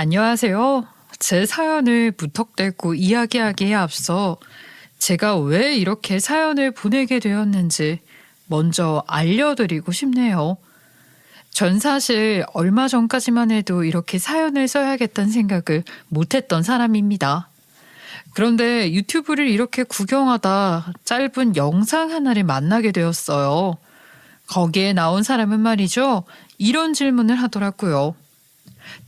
안녕하세요. 제 사연을 무턱대고 이야기하기에 앞서 제가 왜 이렇게 사연을 보내게 되었는지 먼저 알려드리고 싶네요. 전 사실 얼마 전까지만 해도 이렇게 사연을 써야겠다는 생각을 못했던 사람입니다. 그런데 유튜브를 이렇게 구경하다 짧은 영상 하나를 만나게 되었어요. 거기에 나온 사람은 말이죠. 이런 질문을 하더라고요.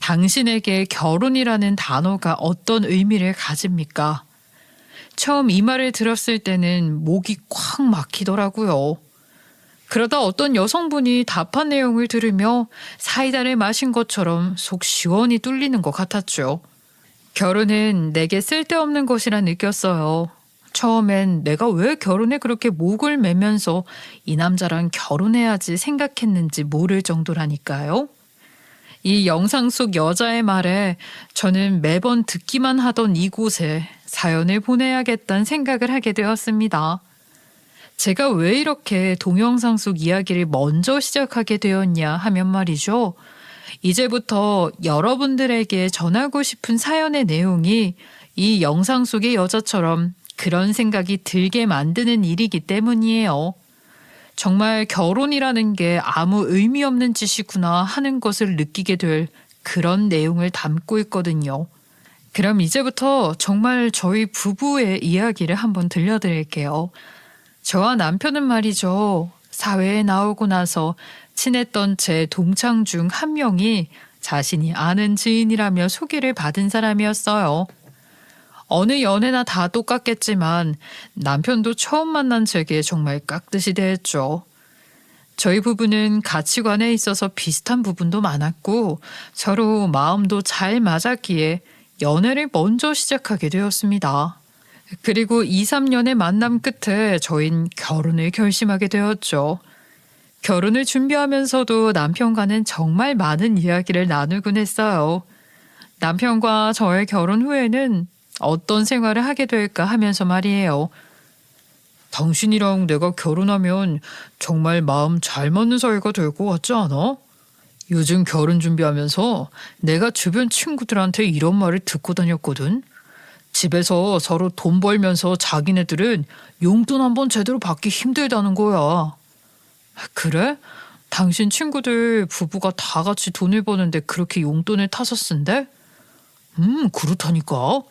당신에게 결혼이라는 단어가 어떤 의미를 가집니까? 처음 이 말을 들었을 때는 목이 콱 막히더라고요. 그러다 어떤 여성분이 답한 내용을 들으며 사이다를 마신 것처럼 속 시원히 뚫리는 것 같았죠. 결혼은 내게 쓸데없는 것이라 느꼈어요. 처음엔 내가 왜 결혼에 그렇게 목을 매면서 이 남자랑 결혼해야지 생각했는지 모를 정도라니까요. 이 영상 속 여자의 말에 저는 매번 듣기만 하던 이곳에 사연을 보내야겠다는 생각을 하게 되었습니다. 제가 왜 이렇게 동영상 속 이야기를 먼저 시작하게 되었냐 하면 말이죠. 이제부터 여러분들에게 전하고 싶은 사연의 내용이 이 영상 속의 여자처럼 그런 생각이 들게 만드는 일이기 때문이에요. 정말 결혼이라는 게 아무 의미 없는 짓이구나 하는 것을 느끼게 될 그런 내용을 담고 있거든요. 그럼 이제부터 정말 저희 부부의 이야기를 한번 들려드릴게요. 저와 남편은 말이죠. 사회에 나오고 나서 친했던 제 동창 중 한 명이 자신이 아는 지인이라며 소개를 받은 사람이었어요. 어느 연애나 다 똑같겠지만 남편도 처음 만난 제게 정말 깍듯이 대했죠. 저희 부부는 가치관에 있어서 비슷한 부분도 많았고 서로 마음도 잘 맞았기에 연애를 먼저 시작하게 되었습니다. 그리고 2, 3년의 만남 끝에 저흰 결혼을 결심하게 되었죠. 결혼을 준비하면서도 남편과는 정말 많은 이야기를 나누곤 했어요. 남편과 저의 결혼 후에는 어떤 생활을 하게 될까 하면서 말이에요. 당신이랑 내가 결혼하면 정말 마음 잘 맞는 사이가 될 것 같지 않아? 요즘 결혼 준비하면서 내가 주변 친구들한테 이런 말을 듣고 다녔거든. 집에서 서로 돈 벌면서 자기네들은 용돈 한번 제대로 받기 힘들다는 거야. 그래? 당신 친구들 부부가 다 같이 돈을 버는데 그렇게 용돈을 타서 쓴대? 그렇다니까.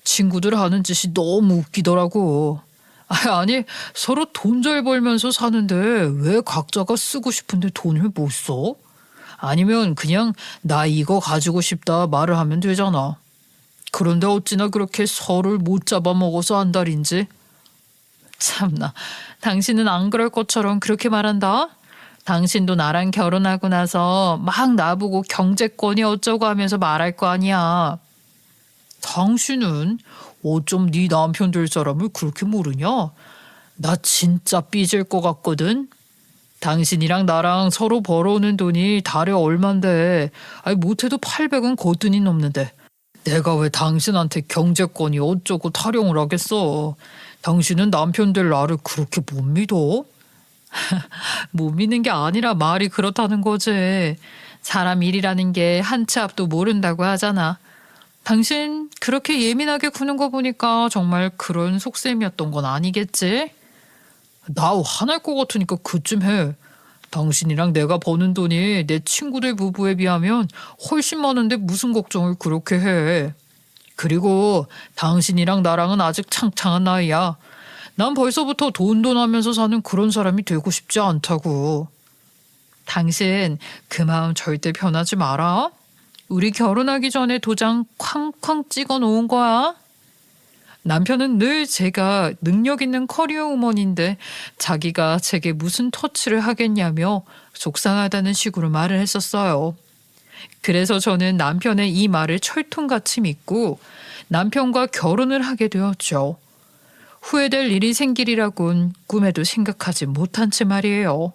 친구들 하는 짓이 너무 웃기더라고. 아니, 서로 돈 잘 벌면서 사는데 왜 각자가 쓰고 싶은데 돈을 못 써? 아니면 그냥 나 이거 가지고 싶다 말을 하면 되잖아. 그런데 어찌나 그렇게 서로를 못 잡아먹어서 안달인지. 참나, 당신은 안 그럴 것처럼 그렇게 말한다? 당신도 나랑 결혼하고 나서 막 나보고 경제권이 어쩌고 하면서 말할 거 아니야. 당신은 어쩜 네 남편 될 사람을 그렇게 모르냐? 나 진짜 삐질 것 같거든. 당신이랑 나랑 서로 벌어오는 돈이 달에 얼만데 못해도 800은 거뜬히 넘는데 내가 왜 당신한테 경제권이 어쩌고 타령을 하겠어. 당신은 남편 될 나를 그렇게 못 믿어? 못 믿는 게 아니라 말이 그렇다는 거지. 사람 일이라는 게 한 치 앞도 모른다고 하잖아. 당신 그렇게 예민하게 구는 거 보니까 정말 그런 속셈이었던 건 아니겠지? 나 화날 것 같으니까 그쯤 해. 당신이랑 내가 버는 돈이 내 친구들 부부에 비하면 훨씬 많은데 무슨 걱정을 그렇게 해. 그리고 당신이랑 나랑은 아직 창창한 나이야. 난 벌써부터 돈돈 하면서 사는 그런 사람이 되고 싶지 않다고. 당신 그 마음 절대 변하지 마라. 우리 결혼하기 전에 도장 쾅쾅 찍어 놓은 거야. 남편은 늘 제가 능력 있는 커리어 우먼인데 자기가 제게 무슨 터치를 하겠냐며 속상하다는 식으로 말을 했었어요. 그래서 저는 남편의 이 말을 철통같이 믿고 남편과 결혼을 하게 되었죠. 후회될 일이 생기리라곤 꿈에도 생각하지 못한 채 말이에요.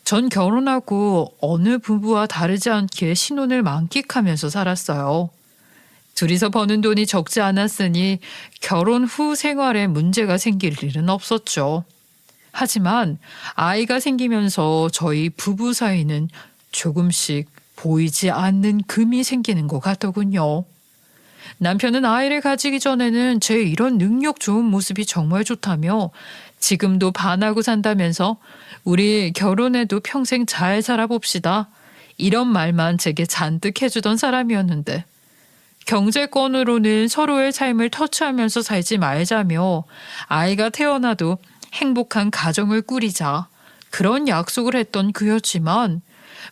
전 결혼하고 어느 부부와 다르지 않게 신혼을 만끽하면서 살았어요. 둘이서 버는 돈이 적지 않았으니 결혼 후 생활에 문제가 생길 일은 없었죠. 하지만 아이가 생기면서 저희 부부 사이는 조금씩 보이지 않는 금이 생기는 것 같더군요. 남편은 아이를 가지기 전에는 제 이런 능력 좋은 모습이 정말 좋다며 지금도 반하고 산다면서 우리 결혼해도 평생 잘 살아봅시다. 이런 말만 제게 잔뜩 해주던 사람이었는데 경제권으로는 서로의 삶을 터치하면서 살지 말자며 아이가 태어나도 행복한 가정을 꾸리자 그런 약속을 했던 그였지만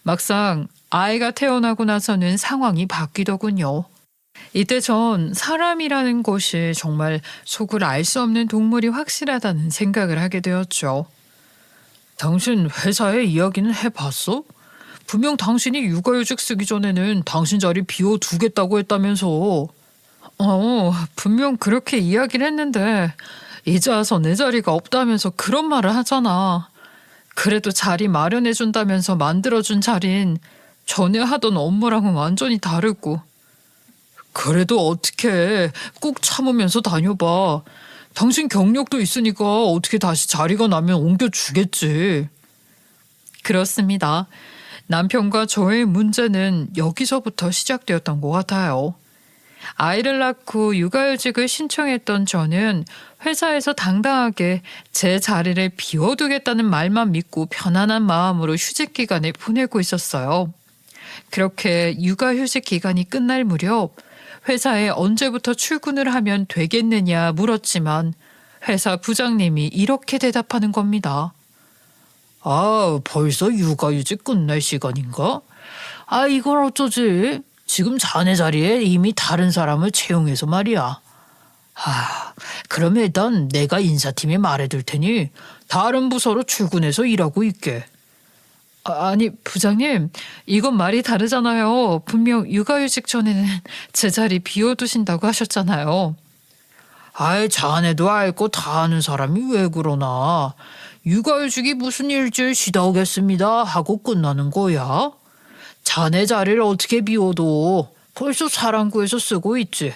막상 아이가 태어나고 나서는 상황이 바뀌더군요. 이때 전 사람이라는 것이 정말 속을 알 수 없는 동물이 확실하다는 생각을 하게 되었죠. 당신 회사에 이야기는 해봤어? 분명 당신이 육아휴직 쓰기 전에는 당신 자리 비워두겠다고 했다면서. 분명 그렇게 이야기를 했는데 이제 와서 내 자리가 없다면서 그런 말을 하잖아. 그래도 자리 마련해준다면서 만들어준 자리는 전에 하던 업무랑은 완전히 다르고. 그래도 어떻게 꼭 참으면서 다녀봐. 당신 경력도 있으니까 어떻게 다시 자리가 나면 옮겨주겠지. 그렇습니다. 남편과 저의 문제는 여기서부터 시작되었던 것 같아요. 아이를 낳고 육아휴직을 신청했던 저는 회사에서 당당하게 제 자리를 비워두겠다는 말만 믿고 편안한 마음으로 휴직 기간을 보내고 있었어요. 그렇게 육아휴직 기간이 끝날 무렵 회사에 언제부터 출근을 하면 되겠느냐 물었지만 회사 부장님이 이렇게 대답하는 겁니다. 아, 벌써 육아휴직 끝날 시간인가? 아, 이걸 어쩌지? 지금 자네 자리에 이미 다른 사람을 채용해서 말이야. 그럼 일단 내가 인사팀에 말해둘 테니 다른 부서로 출근해서 일하고 있게. 아니, 부장님, 이건 말이 다르잖아요. 분명 육아휴직 전에는 제 자리 비워두신다고 하셨잖아요. 아이, 자네도 알고 다 아는 사람이 왜 그러나. 육아휴직이 무슨 일주일 쉬다 오겠습니다 하고 끝나는 거야. 자네 자리를 어떻게 비워둬. 벌써 사랑구에서 쓰고 있지.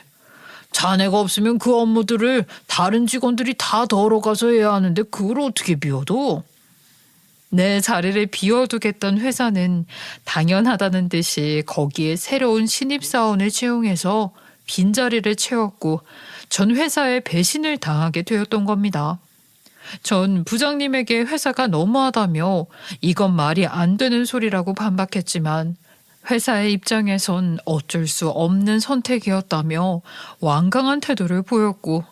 자네가 없으면 그 업무들을 다른 직원들이 다 덜어가서 해야 하는데 그걸 어떻게 비워둬? 내 자리를 비워두겠던 회사는 당연하다는 듯이 거기에 새로운 신입사원을 채용해서 빈자리를 채웠고 전 회사에 배신을 당하게 되었던 겁니다. 전 부장님에게 회사가 너무하다며 이건 말이 안 되는 소리라고 반박했지만 회사의 입장에선 어쩔 수 없는 선택이었다며 완강한 태도를 보였고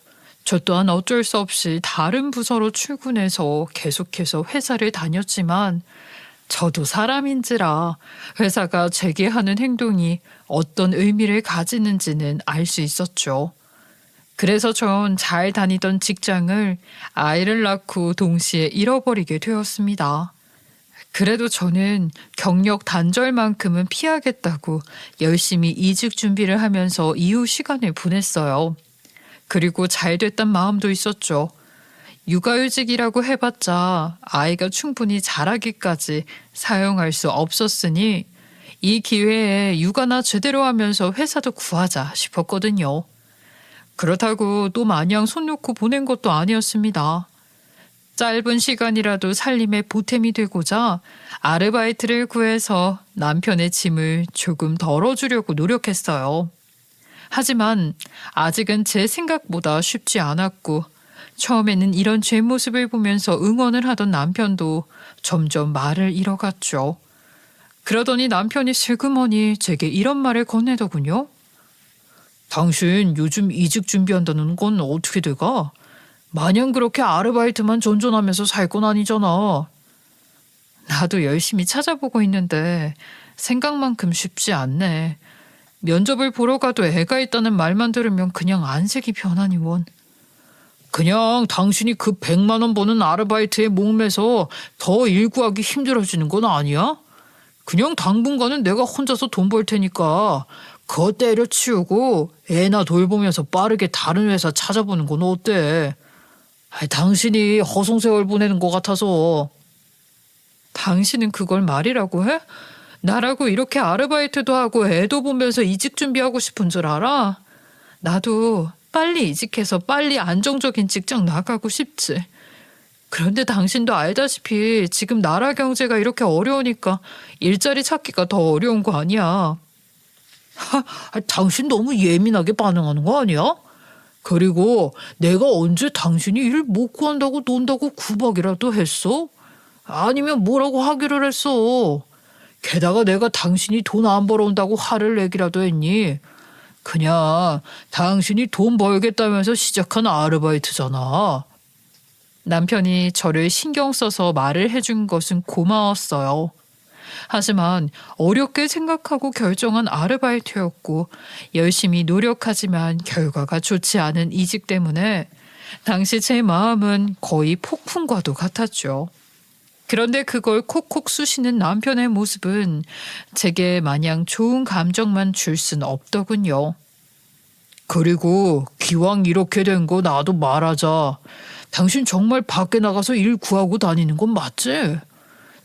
저 또한 어쩔 수 없이 다른 부서로 출근해서 계속해서 회사를 다녔지만 저도 사람인지라 회사가 제게 하는 행동이 어떤 의미를 가지는지는 알 수 있었죠. 그래서 전 잘 다니던 직장을 아이를 낳고 동시에 잃어버리게 되었습니다. 그래도 저는 경력 단절만큼은 피하겠다고 열심히 이직 준비를 하면서 이후 시간을 보냈어요. 그리고 잘 됐단 마음도 있었죠. 육아휴직이라고 해봤자 아이가 충분히 자라기까지 사용할 수 없었으니 이 기회에 육아나 제대로 하면서 회사도 구하자 싶었거든요. 그렇다고 또 마냥 손 놓고 보낸 것도 아니었습니다. 짧은 시간이라도 살림에 보탬이 되고자 아르바이트를 구해서 남편의 짐을 조금 덜어주려고 노력했어요. 하지만 아직은 제 생각보다 쉽지 않았고 처음에는 이런 제 모습을 보면서 응원을 하던 남편도 점점 말을 잃어갔죠. 그러더니 남편이 슬그머니 제게 이런 말을 건네더군요. 당신 요즘 이직 준비한다는 건 어떻게 돼가? 마냥 그렇게 아르바이트만 전전하면서 살 건 아니잖아. 나도 열심히 찾아보고 있는데 생각만큼 쉽지 않네. 면접을 보러 가도 애가 있다는 말만 들으면 그냥 안색이 변하니 원. 그냥 당신이 그 100만 원 버는 아르바이트에 목매서 더 일 구하기 힘들어지는 건 아니야? 그냥 당분간은 내가 혼자서 돈 벌 테니까 그거 때려치우고 애나 돌보면서 빠르게 다른 회사 찾아보는 건 어때? 당신이 허송세월 보내는 것 같아서. 당신은 그걸 말이라고 해? 나라고 이렇게 아르바이트도 하고 애도 보면서 이직 준비하고 싶은 줄 알아? 나도 빨리 이직해서 빨리 안정적인 직장 나가고 싶지. 그런데 당신도 알다시피 지금 나라 경제가 이렇게 어려우니까 일자리 찾기가 더 어려운 거 아니야. 당신 너무 예민하게 반응하는 거 아니야? 그리고 내가 언제 당신이 일 못 구한다고 논다고 구박이라도 했어? 아니면 뭐라고 하기를 했어? 게다가 내가 당신이 돈 안 벌어온다고 화를 내기라도 했니? 그냥 당신이 돈 벌겠다면서 시작한 아르바이트잖아. 남편이 저를 신경 써서 말을 해준 것은 고마웠어요. 하지만 어렵게 생각하고 결정한 아르바이트였고 열심히 노력하지만 결과가 좋지 않은 이직 때문에 당시 제 마음은 거의 폭풍과도 같았죠. 그런데 그걸 콕콕 쑤시는 남편의 모습은 제게 마냥 좋은 감정만 줄 순 없더군요. 그리고 기왕 이렇게 된 거 나도 말하자. 당신 정말 밖에 나가서 일 구하고 다니는 건 맞지?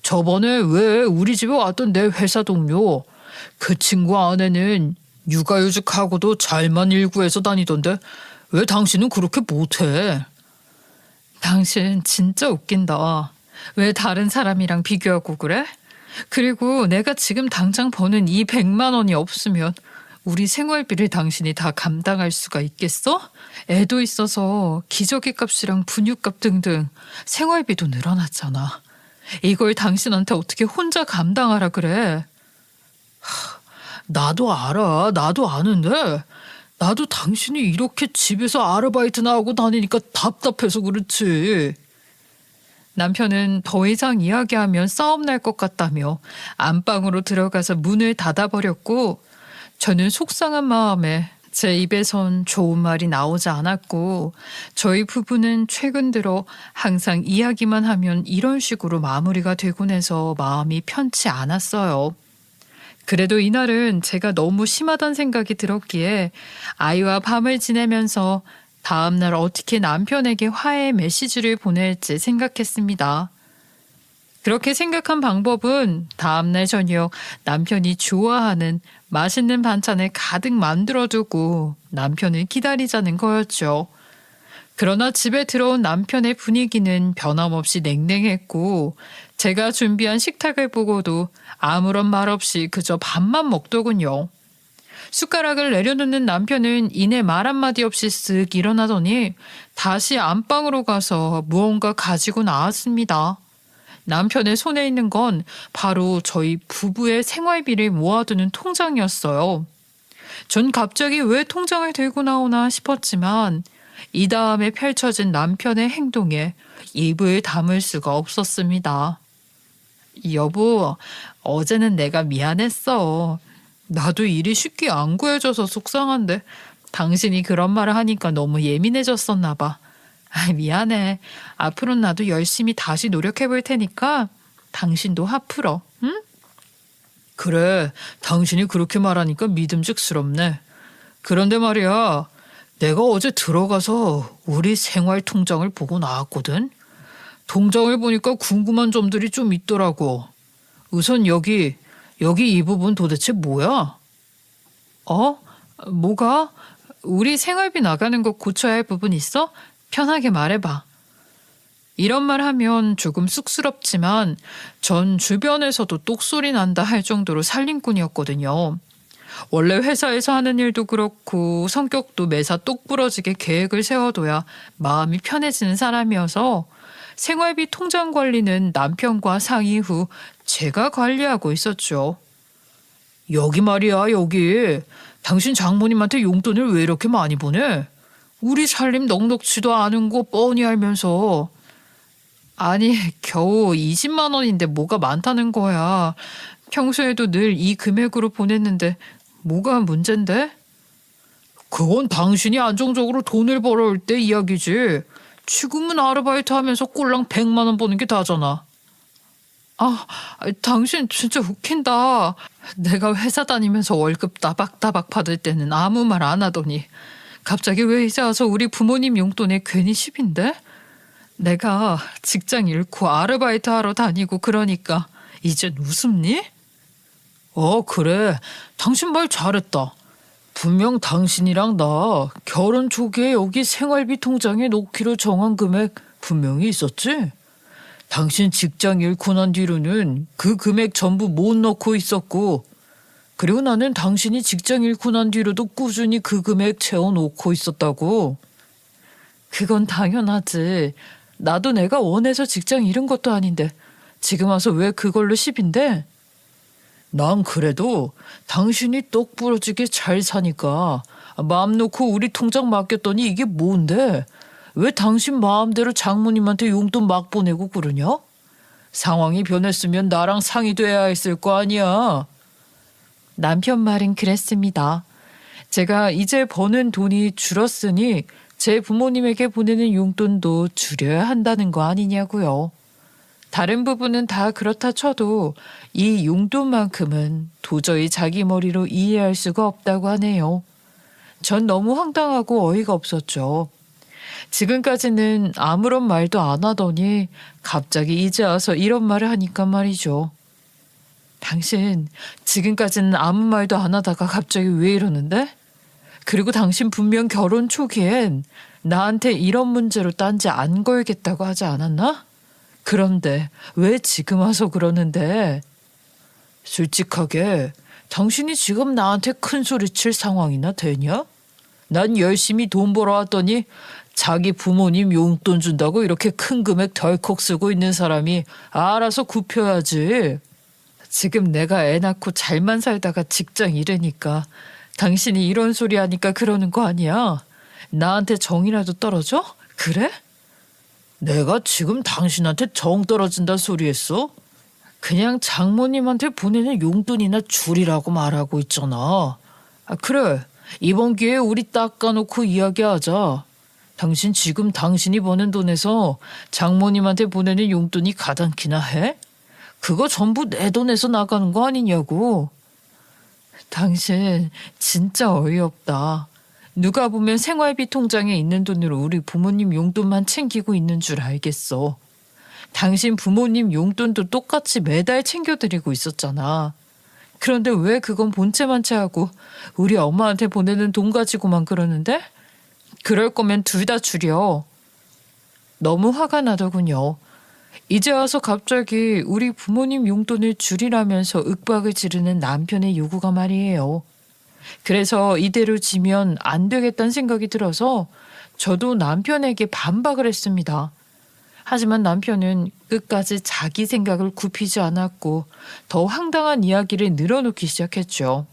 저번에 왜 우리 집에 왔던 내 회사 동료, 그 친구 아내는 육아휴직하고도 잘만 일 구해서 다니던데 왜 당신은 그렇게 못해? 당신 진짜 웃긴다. 왜 다른 사람이랑 비교하고 그래? 그리고 내가 지금 당장 버는 이 100만 원이 없으면 우리 생활비를 당신이 다 감당할 수가 있겠어? 애도 있어서 기저귀 값이랑 분유값 등등 생활비도 늘어났잖아. 이걸 당신한테 어떻게 혼자 감당하라 그래? 나도 알아. 나도 아는데 나도 당신이 이렇게 집에서 아르바이트나 하고 다니니까 답답해서 그렇지. 남편은 더 이상 이야기하면 싸움 날 것 같다며 안방으로 들어가서 문을 닫아버렸고 저는 속상한 마음에 제 입에선 좋은 말이 나오지 않았고 저희 부부는 최근 들어 항상 이야기만 하면 이런 식으로 마무리가 되곤 해서 마음이 편치 않았어요. 그래도 이날은 제가 너무 심하단 생각이 들었기에 아이와 밤을 지내면서 다음날 어떻게 남편에게 화해 메시지를 보낼지 생각했습니다. 그렇게 생각한 방법은 다음날 저녁 남편이 좋아하는 맛있는 반찬을 가득 만들어두고 남편을 기다리자는 거였죠. 그러나 집에 들어온 남편의 분위기는 변함없이 냉랭했고 제가 준비한 식탁을 보고도 아무런 말 없이 그저 밥만 먹더군요. 숟가락을 내려놓는 남편은 이내 말 한마디 없이 쓱 일어나더니 다시 안방으로 가서 무언가 가지고 나왔습니다. 남편의 손에 있는 건 바로 저희 부부의 생활비를 모아두는 통장이었어요. 전 갑자기 왜 통장을 들고 나오나 싶었지만 이 다음에 펼쳐진 남편의 행동에 입을 다물 수가 없었습니다. 여보, 어제는 내가 미안했어. 나도 일이 쉽게 안 구해져서 속상한데 당신이 그런 말을 하니까 너무 예민해졌었나 봐. 미안해. 앞으로는 나도 열심히 다시 노력해 볼 테니까 당신도 화 풀어. 응? 그래, 당신이 그렇게 말하니까 믿음직스럽네. 그런데 말이야, 내가 어제 들어가서 우리 생활 통장을 보고 나왔거든. 통장을 보니까 궁금한 점들이 좀 있더라고. 우선 여기 이 부분 도대체 뭐야? 뭐가? 우리 생활비 나가는 거 고쳐야 할 부분 있어? 편하게 말해봐. 이런 말 하면 조금 쑥스럽지만 전 주변에서도 똑소리 난다 할 정도로 살림꾼이었거든요. 원래 회사에서 하는 일도 그렇고 성격도 매사 똑부러지게 계획을 세워둬야 마음이 편해지는 사람이어서 생활비 통장 관리는 남편과 상의 후 제가 관리하고 있었죠. 여기 말이야, 여기. 당신 장모님한테 용돈을 왜 이렇게 많이 보내? 우리 살림 넉넉지도 않은 거 뻔히 알면서. 아니, 겨우 20만 원인데 뭐가 많다는 거야. 평소에도 늘 이 금액으로 보냈는데 뭐가 문젠데? 그건 당신이 안정적으로 돈을 벌어올 때 이야기지. 지금은 아르바이트 하면서 꼴랑 100만 원 버는 게 다잖아. 당신 진짜 웃긴다. 내가 회사 다니면서 월급 따박따박 받을 때는 아무 말 안 하더니 갑자기 왜 이제 와서 우리 부모님 용돈에 괜히 10인데? 내가 직장 잃고 아르바이트 하러 다니고 그러니까 이젠 웃음니? 그래. 당신 말 잘했다. 분명 당신이랑 나 결혼 초기에 여기 생활비 통장에 놓기로 정한 금액 분명히 있었지? 당신 직장 잃고 난 뒤로는 그 금액 전부 못 넣고 있었고, 그리고 나는 당신이 직장 잃고 난 뒤로도 꾸준히 그 금액 채워놓고 있었다고. 그건 당연하지. 나도 내가 원해서 직장 잃은 것도 아닌데 지금 와서 왜 그걸로 시비인데? 난 그래도 당신이 똑 부러지게 잘 사니까 마음 놓고 우리 통장 맡겼더니 이게 뭔데? 왜 당신 마음대로 장모님한테 용돈 막 보내고 그러냐? 상황이 변했으면 나랑 상의돼야 했을 거 아니야. 남편 말은 그랬습니다. 제가 이제 버는 돈이 줄었으니 제 부모님에게 보내는 용돈도 줄여야 한다는 거 아니냐고요. 다른 부분은 다 그렇다 쳐도 이 용돈만큼은 도저히 자기 머리로 이해할 수가 없다고 하네요. 전 너무 황당하고 어이가 없었죠. 지금까지는 아무런 말도 안 하더니 갑자기 이제 와서 이런 말을 하니까 말이죠. 당신 지금까지는 아무 말도 안 하다가 갑자기 왜 이러는데? 그리고 당신 분명 결혼 초기엔 나한테 이런 문제로 딴지 안 걸겠다고 하지 않았나? 그런데 왜 지금 와서 그러는데? 솔직하게 당신이 지금 나한테 큰 소리 칠 상황이나 되냐? 난 열심히 돈 벌어왔더니 자기 부모님 용돈 준다고 이렇게 큰 금액 덜컥 쓰고 있는 사람이 알아서 굽혀야지. 지금 내가 애 낳고 잘만 살다가 직장 잃으니까 당신이 이런 소리 하니까 그러는 거 아니야? 나한테 정이라도 떨어져? 그래? 내가 지금 당신한테 정 떨어진다 소리 했어? 그냥 장모님한테 보내는 용돈이나 줄이라고 말하고 있잖아. 아, 그래. 이번 기회에 우리 닦아놓고 이야기하자. 당신 지금 당신이 버는 돈에서 장모님한테 보내는 용돈이 가당키나 해? 그거 전부 내 돈에서 나가는 거 아니냐고. 당신 진짜 어이없다. 누가 보면 생활비 통장에 있는 돈으로 우리 부모님 용돈만 챙기고 있는 줄 알겠어. 당신 부모님 용돈도 똑같이 매달 챙겨드리고 있었잖아. 그런데 왜 그건 본체만 채하고 우리 엄마한테 보내는 돈 가지고만 그러는데? 그럴 거면 둘 다 줄여. 너무 화가 나더군요. 이제 와서 갑자기 우리 부모님 용돈을 줄이라면서 윽박을 지르는 남편의 요구가 말이에요. 그래서 이대로 지면 안 되겠다는 생각이 들어서 저도 남편에게 반박을 했습니다. 하지만 남편은 끝까지 자기 생각을 굽히지 않았고 더 황당한 이야기를 늘어놓기 시작했죠.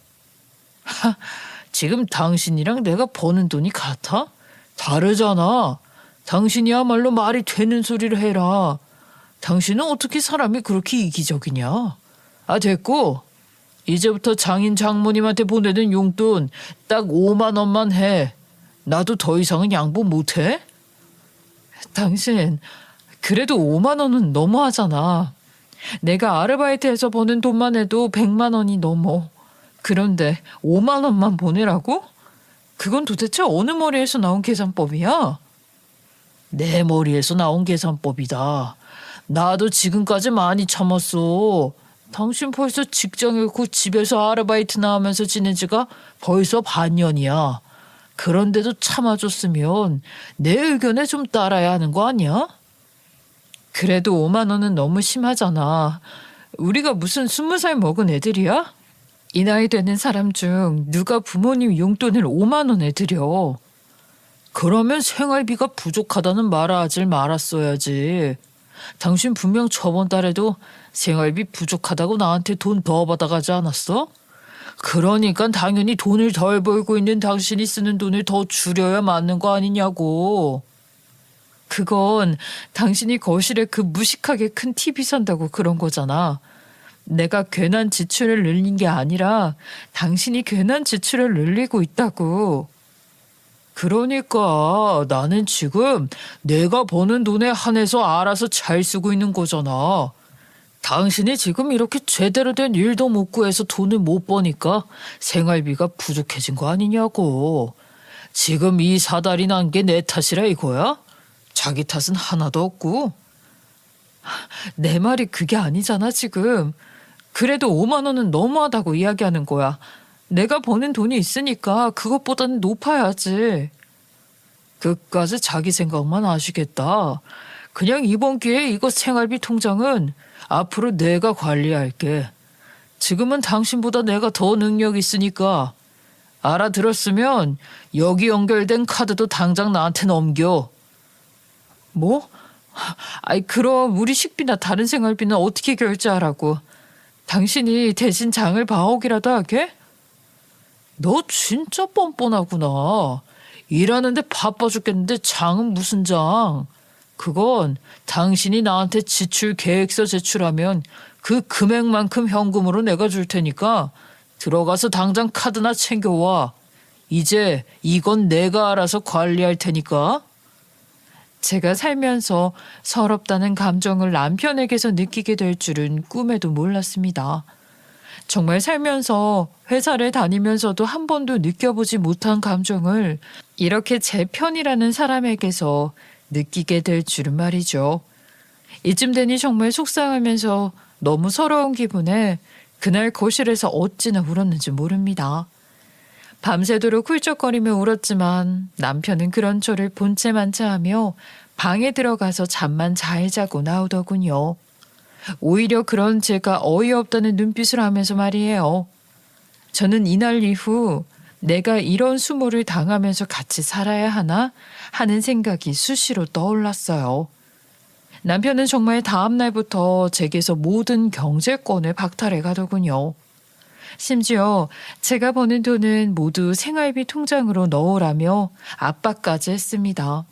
지금 당신이랑 내가 버는 돈이 같아? 다르잖아. 당신이야말로 말이 되는 소리를 해라. 당신은 어떻게 사람이 그렇게 이기적이냐? 아, 됐고. 이제부터 장인 장모님한테 보내는 용돈 딱 5만 원만 해. 나도 더 이상은 양보 못해? 당신 그래도 5만 원은 너무하잖아. 내가 아르바이트해서 버는 돈만 해도 100만 원이 넘어. 그런데 5만 원만 보내라고? 그건 도대체 어느 머리에서 나온 계산법이야? 내 머리에서 나온 계산법이다. 나도 지금까지 많이 참았어. 당신 벌써 직장 잃고 집에서 아르바이트나 하면서 지낸 지가 벌써 반년이야. 그런데도 참아줬으면 내 의견에 좀 따라야 하는 거 아니야? 그래도 5만 원은 너무 심하잖아. 우리가 무슨 20살 먹은 애들이야? 이 나이 되는 사람 중 누가 부모님 용돈을 5만 원에 드려? 그러면 생활비가 부족하다는 말을 하질 말았어야지. 당신 분명 저번 달에도 생활비 부족하다고 나한테 돈 더 받아가지 않았어? 그러니까 당연히 돈을 덜 벌고 있는 당신이 쓰는 돈을 더 줄여야 맞는 거 아니냐고. 그건 당신이 거실에 그 무식하게 큰 TV 산다고 그런 거잖아. 내가 괜한 지출을 늘린 게 아니라 당신이 괜한 지출을 늘리고 있다고. 그러니까 나는 지금 내가 버는 돈에 한해서 알아서 잘 쓰고 있는 거잖아. 당신이 지금 이렇게 제대로 된 일도 못 구해서 돈을 못 버니까 생활비가 부족해진 거 아니냐고. 지금 이 사달이 난 게 내 탓이라 이거야? 자기 탓은 하나도 없고. 내 말이 그게 아니잖아 지금. 그래도 5만 원은 너무하다고 이야기하는 거야. 내가 버는 돈이 있으니까 그것보다는 높아야지. 끝까지 자기 생각만 하시겠다. 그냥 이번 기회에 이거 생활비 통장은 앞으로 내가 관리할게. 지금은 당신보다 내가 더 능력 있으니까 알아들었으면 여기 연결된 카드도 당장 나한테 넘겨. 뭐? 아이, 그럼 우리 식비나 다른 생활비는 어떻게 결제하라고? 당신이 대신 장을 봐오기라도 하게? 너 진짜 뻔뻔하구나. 일하는데 바빠 죽겠는데 장은 무슨 장? 그건 당신이 나한테 지출 계획서 제출하면 그 금액만큼 현금으로 내가 줄 테니까 들어가서 당장 카드나 챙겨와. 이제 이건 내가 알아서 관리할 테니까. 제가 살면서 서럽다는 감정을 남편에게서 느끼게 될 줄은 꿈에도 몰랐습니다. 정말 살면서 회사를 다니면서도 한 번도 느껴보지 못한 감정을 이렇게 제 편이라는 사람에게서 느끼게 될 줄은 말이죠. 이쯤 되니 정말 속상하면서 너무 서러운 기분에 그날 거실에서 어찌나 울었는지 모릅니다. 밤새도록 훌쩍거리며 울었지만 남편은 그런 저를 본체만체하며 방에 들어가서 잠만 잘 자고 나오더군요. 오히려 그런 제가 어이없다는 눈빛을 하면서 말이에요. 저는 이날 이후 내가 이런 수모를 당하면서 같이 살아야 하나 하는 생각이 수시로 떠올랐어요. 남편은 정말 다음 날부터 제게서 모든 경제권을 박탈해 가더군요. 심지어 제가 버는 돈은 모두 생활비 통장으로 넣으라며 압박까지 했습니다.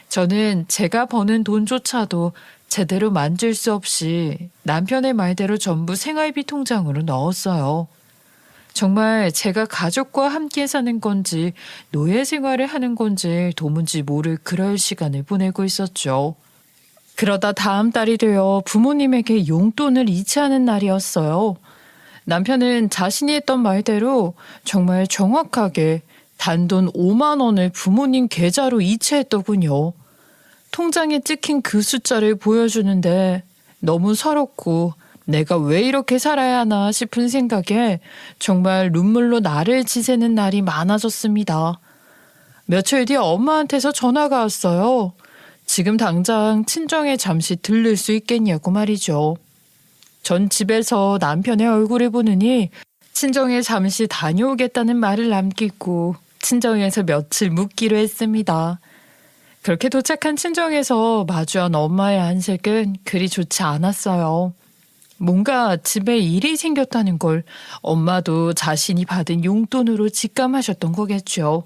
저는 제가 버는 돈조차도 제대로 만질 수 없이 남편의 말대로 전부 생활비 통장으로 넣었어요. 정말 제가 가족과 함께 사는 건지 노예 생활을 하는 건지 도무지 모를 그럴 시간을 보내고 있었죠. 그러다 다음 달이 되어 부모님에게 용돈을 이체하는 날이었어요. 남편은 자신이 했던 말대로 정말 정확하게 단돈 5만 원을 부모님 계좌로 이체했더군요. 통장에 찍힌 그 숫자를 보여주는데 너무 서럽고 내가 왜 이렇게 살아야 하나 싶은 생각에 정말 눈물로 나를 지새는 날이 많아졌습니다. 며칠 뒤에 엄마한테서 전화가 왔어요. 지금 당장 친정에 잠시 들를 수 있겠냐고 말이죠. 전 집에서 남편의 얼굴을 보느니 친정에 잠시 다녀오겠다는 말을 남기고 친정에서 며칠 묵기로 했습니다. 그렇게 도착한 친정에서 마주한 엄마의 안색은 그리 좋지 않았어요. 뭔가 집에 일이 생겼다는 걸 엄마도 자신이 받은 용돈으로 직감하셨던 거겠죠.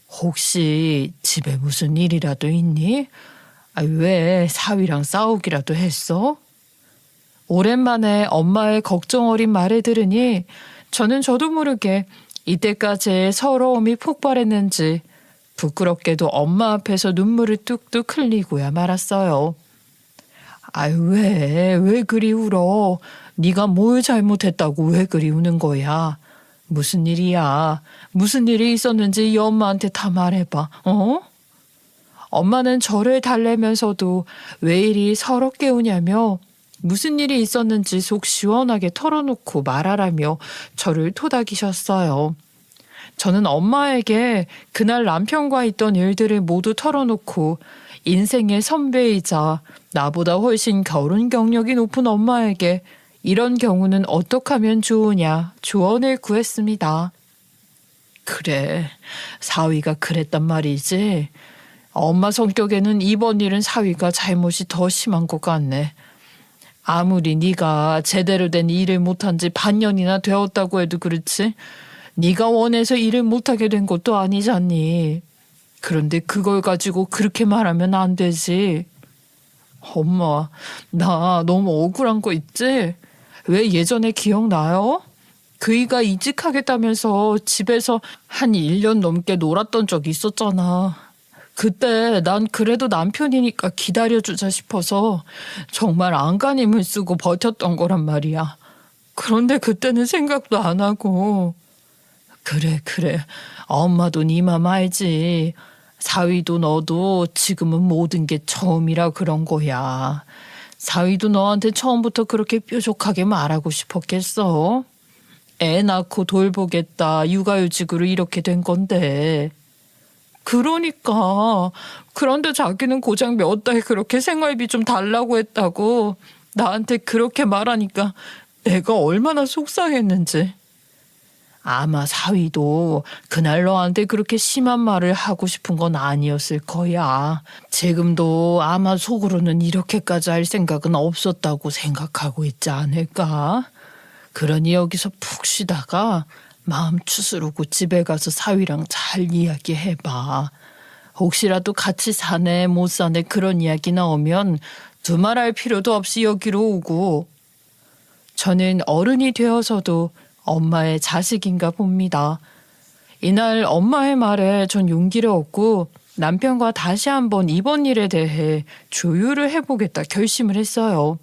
혹시 집에 무슨 일이라도 있니? 왜 사위랑 싸우기라도 했어? 오랜만에 엄마의 걱정 어린 말을 들으니 저도 모르게 이때까지의 서러움이 폭발했는지 부끄럽게도 엄마 앞에서 눈물을 뚝뚝 흘리고야 말았어요. 왜 그리 울어? 네가 뭘 잘못했다고 왜 그리 우는 거야? 무슨 일이야? 무슨 일이 있었는지 이 엄마한테 다 말해봐. 어? 엄마는 저를 달래면서도 왜 이리 서럽게 우냐며 무슨 일이 있었는지 속 시원하게 털어놓고 말하라며 저를 토닥이셨어요. 저는 엄마에게 그날 남편과 있던 일들을 모두 털어놓고 인생의 선배이자 나보다 훨씬 결혼 경력이 높은 엄마에게 이런 경우는 어떻게 하면 좋으냐 조언을 구했습니다. 그래, 사위가 그랬단 말이지. 엄마 성격에는 이번 일은 사위가 잘못이 더 심한 것 같네. 아무리 네가 제대로 된 일을 못한 지 반년이나 되었다고 해도 그렇지 네가 원해서 일을 못하게 된 것도 아니잖니. 그런데 그걸 가지고 그렇게 말하면 안 되지. 엄마, 나 너무 억울한 거 있지? 왜 예전에 기억나요? 그이가 이직하겠다면서 집에서 한 1년 넘게 놀았던 적 있었잖아. 그때 난 그래도 남편이니까 기다려주자 싶어서 정말 안간힘을 쓰고 버텼던 거란 말이야. 그런데 그때는 생각도 안 하고. 그래. 엄마도 네 맘 알지. 사위도 너도 지금은 모든 게 처음이라 그런 거야. 사위도 너한테 처음부터 그렇게 뾰족하게 말하고 싶었겠어? 애 낳고 돌보겠다 육아휴직으로 이렇게 된 건데. 그러니까. 그런데 자기는 고작 몇 달 그렇게 생활비 좀 달라고 했다고 나한테 그렇게 말하니까 내가 얼마나 속상했는지. 아마 사위도 그날 너한테 그렇게 심한 말을 하고 싶은 건 아니었을 거야. 지금도 아마 속으로는 이렇게까지 할 생각은 없었다고 생각하고 있지 않을까? 그러니 여기서 푹 쉬다가 마음 추스르고 집에 가서 사위랑 잘 이야기해봐. 혹시라도 같이 사네 못 사네 그런 이야기 나오면 두말할 필요도 없이 여기로 오고. 저는 어른이 되어서도 엄마의 자식인가 봅니다. 이날 엄마의 말에 전 용기를 얻고 남편과 다시 한번 이번 일에 대해 조율을 해보겠다 결심을 했어요.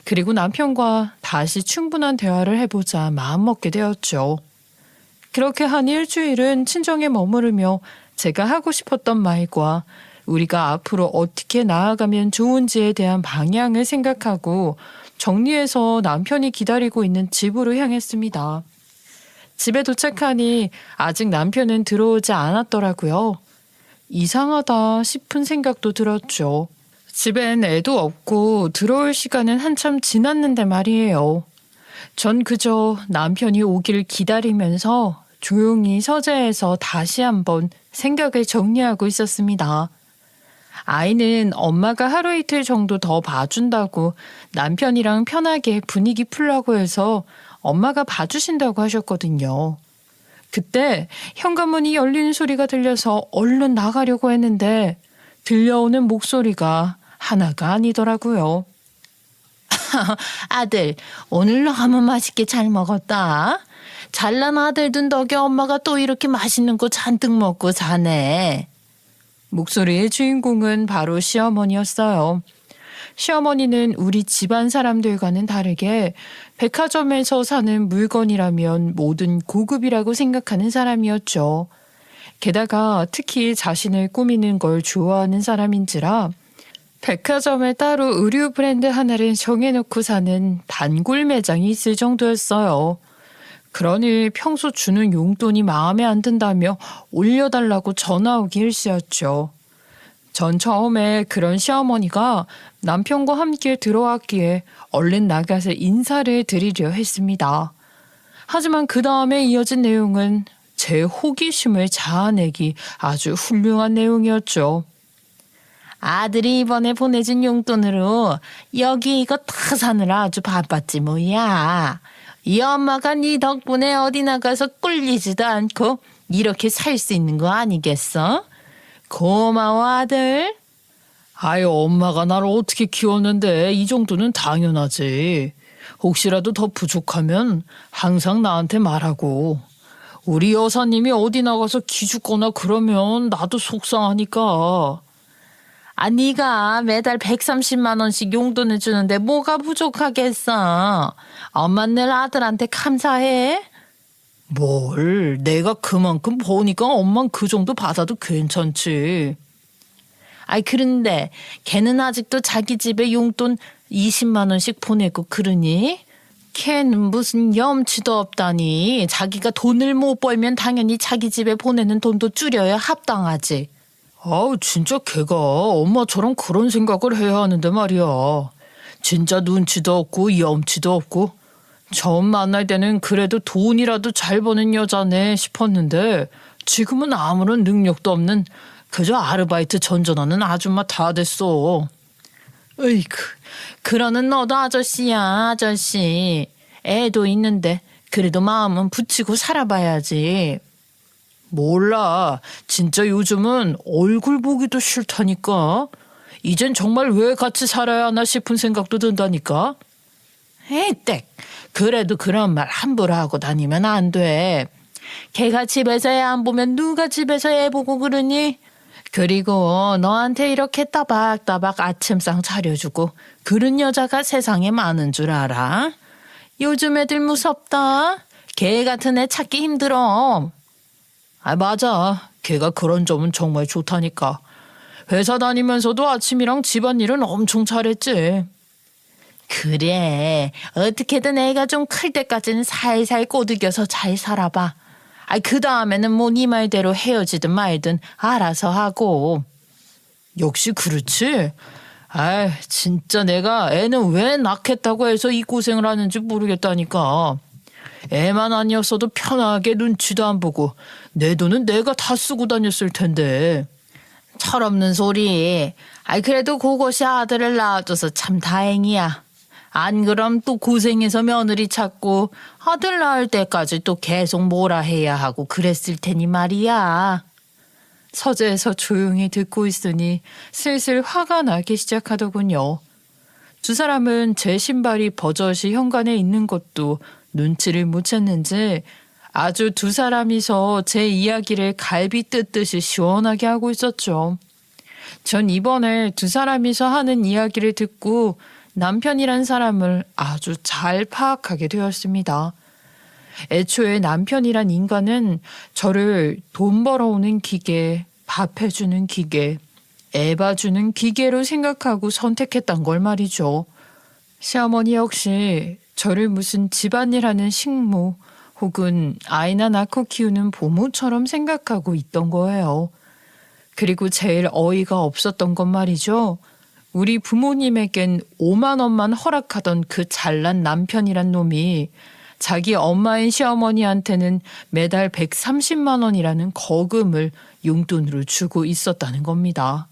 그리고 남편과 다시 충분한 대화를 해보자 마음먹게 되었죠. 그렇게 한 일주일은 친정에 머무르며 제가 하고 싶었던 말과 우리가 앞으로 어떻게 나아가면 좋은지에 대한 방향을 생각하고 정리해서 남편이 기다리고 있는 집으로 향했습니다. 집에 도착하니 아직 남편은 들어오지 않았더라고요. 이상하다 싶은 생각도 들었죠. 집엔 애도 없고 들어올 시간은 한참 지났는데 말이에요. 전 그저 남편이 오길 기다리면서 조용히 서재에서 다시 한번 생각을 정리하고 있었습니다. 아이는 엄마가 하루 이틀 정도 더 봐준다고 남편이랑 편하게 분위기 풀라고 해서 엄마가 봐주신다고 하셨거든요. 그때 현관문이 열리는 소리가 들려서 얼른 나가려고 했는데 들려오는 목소리가 하나가 아니더라고요. 아들, 오늘 너무 맛있게 잘 먹었다. 잘난 아들 둔 덕에 엄마가 또 이렇게 맛있는 거 잔뜩 먹고 자네. 목소리의 주인공은 바로 시어머니였어요. 시어머니는 우리 집안 사람들과는 다르게 백화점에서 사는 물건이라면 뭐든 고급이라고 생각하는 사람이었죠. 게다가 특히 자신을 꾸미는 걸 좋아하는 사람인지라 백화점에 따로 의류 브랜드 하나를 정해놓고 사는 단골 매장이 있을 정도였어요. 그러니 평소 주는 용돈이 마음에 안 든다며 올려달라고 전화 오기 일쑤였죠. 전 처음에 그런 시어머니가 남편과 함께 들어왔기에 얼른 나가서 인사를 드리려 했습니다. 하지만 그 다음에 이어진 내용은 제 호기심을 자아내기 아주 훌륭한 내용이었죠. 아들이 이번에 보내준 용돈으로 여기 이거 다 사느라 아주 바빴지 뭐야. 이 엄마가 네 덕분에 어디 나가서 꿀리지도 않고 이렇게 살 수 있는 거 아니겠어? 고마워 아들. 아유, 엄마가 나를 어떻게 키웠는데 이 정도는 당연하지. 혹시라도 더 부족하면 항상 나한테 말하고. 우리 여사님이 어디 나가서 기죽거나 그러면 나도 속상하니까. 아, 네가 매달 130만 원씩 용돈을 주는데 뭐가 부족하겠어. 엄마 늘 아들한테 감사해. 뭘, 내가 그만큼 버니까 엄만 그 정도 받아도 괜찮지. 아이, 그런데 걔는 아직도 자기 집에 용돈 20만 원씩 보내고 그러니? 걔는 무슨 염치도 없다니. 자기가 돈을 못 벌면 당연히 자기 집에 보내는 돈도 줄여야 합당하지. 아우, 진짜 걔가 엄마처럼 그런 생각을 해야 하는데 말이야. 진짜 눈치도 없고 염치도 없고. 처음 만날 때는 그래도 돈이라도 잘 버는 여자네 싶었는데 지금은 아무런 능력도 없는 그저 아르바이트 전전하는 아줌마 다 됐어. 으이그, 그러는 너도 아저씨야, 아저씨. 애도 있는데 그래도 마음은 붙이고 살아봐야지. 몰라. 진짜 요즘은 얼굴 보기도 싫다니까. 이젠 정말 왜 같이 살아야 하나 싶은 생각도 든다니까. 에이, 땡. 그래도 그런 말 함부로 하고 다니면 안 돼. 걔가 집에서 애 안 보면 누가 집에서 애 보고 그러니? 그리고 너한테 이렇게 따박따박 아침상 차려주고 그런 여자가 세상에 많은 줄 알아? 요즘 애들 무섭다. 걔 같은 애 찾기 힘들어. 아, 맞아. 걔가 그런 점은 정말 좋다니까. 회사 다니면서도 아침이랑 집안일은 엄청 잘했지. 그래. 어떻게든 애가 좀 클 때까지는 살살 꼬드겨서 잘 살아봐. 그 다음에는 뭐 네 말대로 헤어지든 말든 알아서 하고. 역시 그렇지. 진짜 내가 애는 왜 낳겠다고 해서 이 고생을 하는지 모르겠다니까. 애만 아니었어도 편하게 눈치도 안 보고 내 돈은 내가 다 쓰고 다녔을 텐데. 철없는 소리. 그래도 그것이 아들을 낳아줘서 참 다행이야. 안 그럼 또 고생해서 며느리 찾고 아들 낳을 때까지 또 계속 뭐라 해야 하고 그랬을 테니 말이야. 서재에서 조용히 듣고 있으니 슬슬 화가 나기 시작하더군요. 두 사람은 제 신발이 버젓이 현관에 있는 것도 눈치를 못 챘는지 아주 두 사람이서 제 이야기를 갈비 뜯듯이 시원하게 하고 있었죠. 전 이번에 두 사람이서 하는 이야기를 듣고 남편이란 사람을 아주 잘 파악하게 되었습니다. 애초에 남편이란 인간은 저를 돈 벌어오는 기계, 밥 해주는 기계, 애 봐주는 기계로 생각하고 선택했단 걸 말이죠. 시어머니 역시 저를 무슨 집안일하는 식모 혹은 아이나 낳고 키우는 부모처럼 생각하고 있던 거예요. 그리고 제일 어이가 없었던 건 말이죠. 우리 부모님에겐 5만 원만 허락하던 그 잘난 남편이란 놈이 자기 엄마인 시어머니한테는 매달 130만 원이라는 거금을 용돈으로 주고 있었다는 겁니다.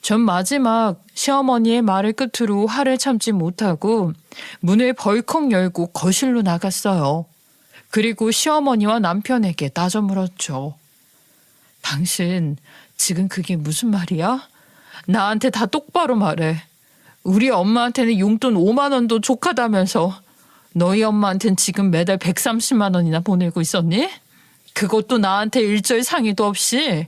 전 마지막 시어머니의 말을 끝으로 화를 참지 못하고 문을 벌컥 열고 거실로 나갔어요. 그리고 시어머니와 남편에게 따져 물었죠. 당신 지금 그게 무슨 말이야? 나한테 다 똑바로 말해. 우리 엄마한테는 용돈 5만 원도 족하다면서 너희 엄마한테는 지금 매달 130만 원이나 보내고 있었니? 그것도 나한테 일절 상의도 없이.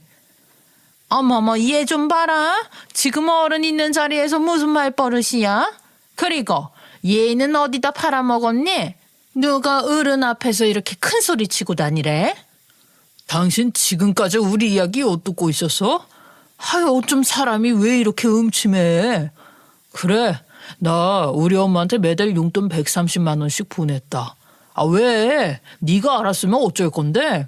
어머머, 얘 좀 봐라. 지금 어른 있는 자리에서 무슨 말버릇이야? 그리고 얘는 어디다 팔아먹었니? 누가 어른 앞에서 이렇게 큰 소리 치고 다니래? 당신 지금까지 우리 이야기 엿듣고 있었어? 어쩜 사람이 왜 이렇게 음침해? 그래, 나 우리 엄마한테 매달 용돈 130만 원씩 보냈다. 왜? 네가 알았으면 어쩔 건데?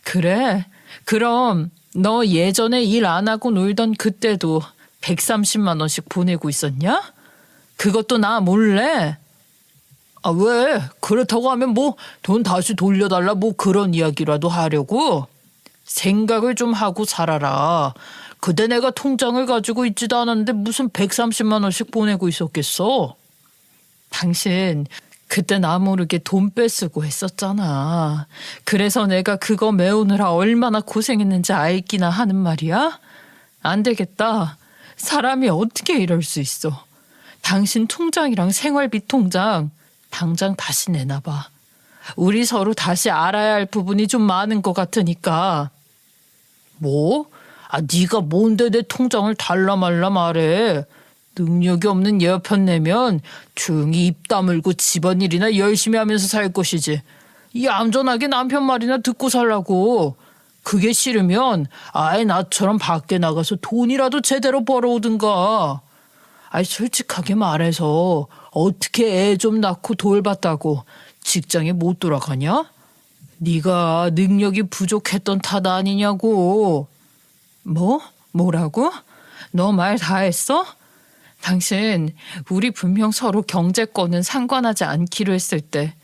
그래, 그럼 너 예전에 일 안 하고 놀던 그때도 130만 원씩 보내고 있었냐? 그것도 나 몰래? 왜? 그렇다고 하면 뭐 돈 다시 돌려달라 뭐 그런 이야기라도 하려고? 생각을 좀 하고 살아라. 그때 내가 통장을 가지고 있지도 않았는데 무슨 130만 원씩 보내고 있었겠어? 당신 그때 나 모르게 돈 뺏쓰고 했었잖아. 그래서 내가 그거 메우느라 얼마나 고생했는지 알기나 하는 말이야? 안 되겠다. 사람이 어떻게 이럴 수 있어. 당신 통장이랑 생활비 통장 당장 다시 내놔봐. 우리 서로 다시 알아야 할 부분이 좀 많은 것 같으니까. 뭐? 네가 뭔데 내 통장을 달라 말라 말해. 능력이 없는 여편 내면 조용히 입 다물고 집안일이나 열심히 하면서 살 것이지. 얌전하게 남편 말이나 듣고 살라고. 그게 싫으면 아예 나처럼 밖에 나가서 돈이라도 제대로 벌어오든가. 솔직하게 말해서 어떻게 애 좀 낳고 돌봤다고 직장에 못 돌아가냐? 네가 능력이 부족했던 탓 아니냐고. 뭐라고? 너 말 다 했어? 당신 우리 분명 서로 경제권은 상관하지 않기로 했을 때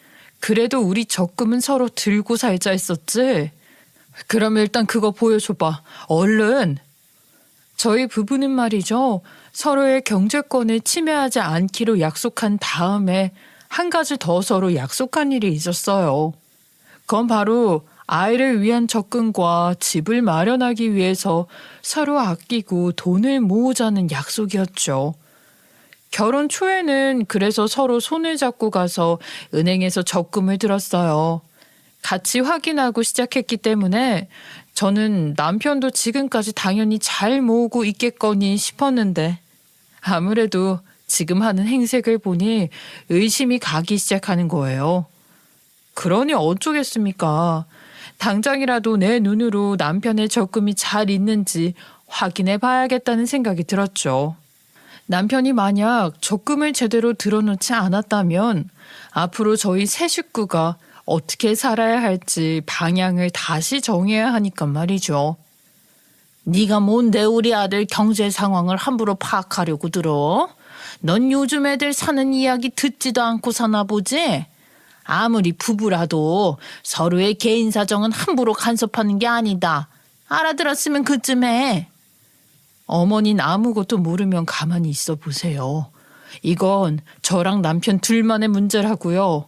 그래도 우리 적금은 서로 들고 살자 했었지? 그럼 일단 그거 보여줘봐. 얼른. 저희 부부는 말이죠. 서로의 경제권을 침해하지 않기로 약속한 다음에 한 가지 더 서로 약속한 일이 있었어요. 그건 바로 아이를 위한 적금과 집을 마련하기 위해서 서로 아끼고 돈을 모으자는 약속이었죠. 결혼 초에는 그래서 서로 손을 잡고 가서 은행에서 적금을 들었어요. 같이 확인하고 시작했기 때문에 저는 남편도 지금까지 당연히 잘 모으고 있겠거니 싶었는데 아무래도 지금 하는 행색을 보니 의심이 가기 시작하는 거예요. 그러니 어쩌겠습니까? 당장이라도 내 눈으로 남편의 적금이 잘 있는지 확인해 봐야겠다는 생각이 들었죠. 남편이 만약 적금을 제대로 들어놓지 않았다면 앞으로 저희 세 식구가 어떻게 살아야 할지 방향을 다시 정해야 하니까 말이죠. 네가 뭔데 우리 아들 경제 상황을 함부로 파악하려고 들어? 넌 요즘 애들 사는 이야기 듣지도 않고 사나 보지? 아무리 부부라도 서로의 개인 사정은 함부로 간섭하는 게 아니다. 알아들었으면 그쯤에. 어머니는 아무것도 모르면 가만히 있어 보세요. 이건 저랑 남편 둘만의 문제라고요.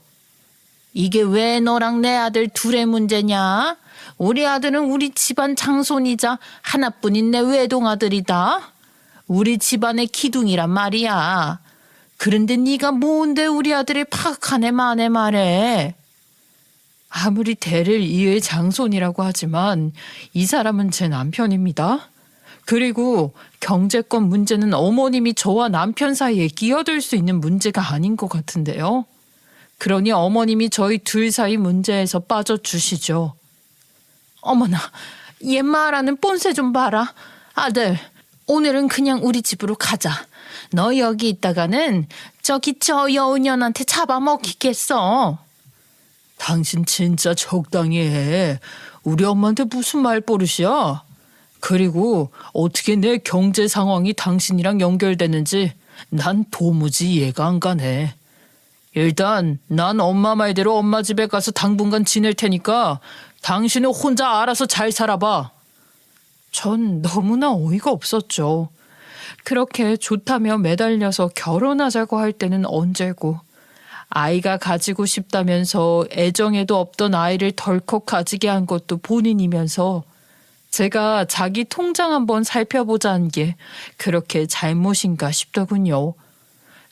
이게 왜 너랑 내 아들 둘의 문제냐? 우리 아들은 우리 집안 장손이자 하나뿐인 내 외동아들이다. 우리 집안의 기둥이란 말이야. 그런데 네가 뭔데 우리 아들을 파악하네 마네 말해. 아무리 대를 이을 장손이라고 하지만 이 사람은 제 남편입니다. 그리고 경제권 문제는 어머님이 저와 남편 사이에 끼어들 수 있는 문제가 아닌 것 같은데요. 그러니 어머님이 저희 둘 사이 문제에서 빠져주시죠. 어머나, 얘 말하는 뽐새 좀 봐라. 아들, 오늘은 그냥 우리 집으로 가자. 너 여기 있다가는 저기 저 여우년한테 잡아먹히겠어. 당신 진짜 적당히 해. 우리 엄마한테 무슨 말버릇이야? 그리고 어떻게 내 경제 상황이 당신이랑 연결되는지 난 도무지 이해가 안 가네. 일단 난 엄마 말대로 엄마 집에 가서 당분간 지낼 테니까 당신은 혼자 알아서 잘 살아봐. 전 너무나 어이가 없었죠. 그렇게 좋다며 매달려서 결혼하자고 할 때는 언제고, 아이가 가지고 싶다면서 애정에도 없던 아이를 덜컥 가지게 한 것도 본인이면서 제가 자기 통장 한번 살펴보자는 게 그렇게 잘못인가 싶더군요.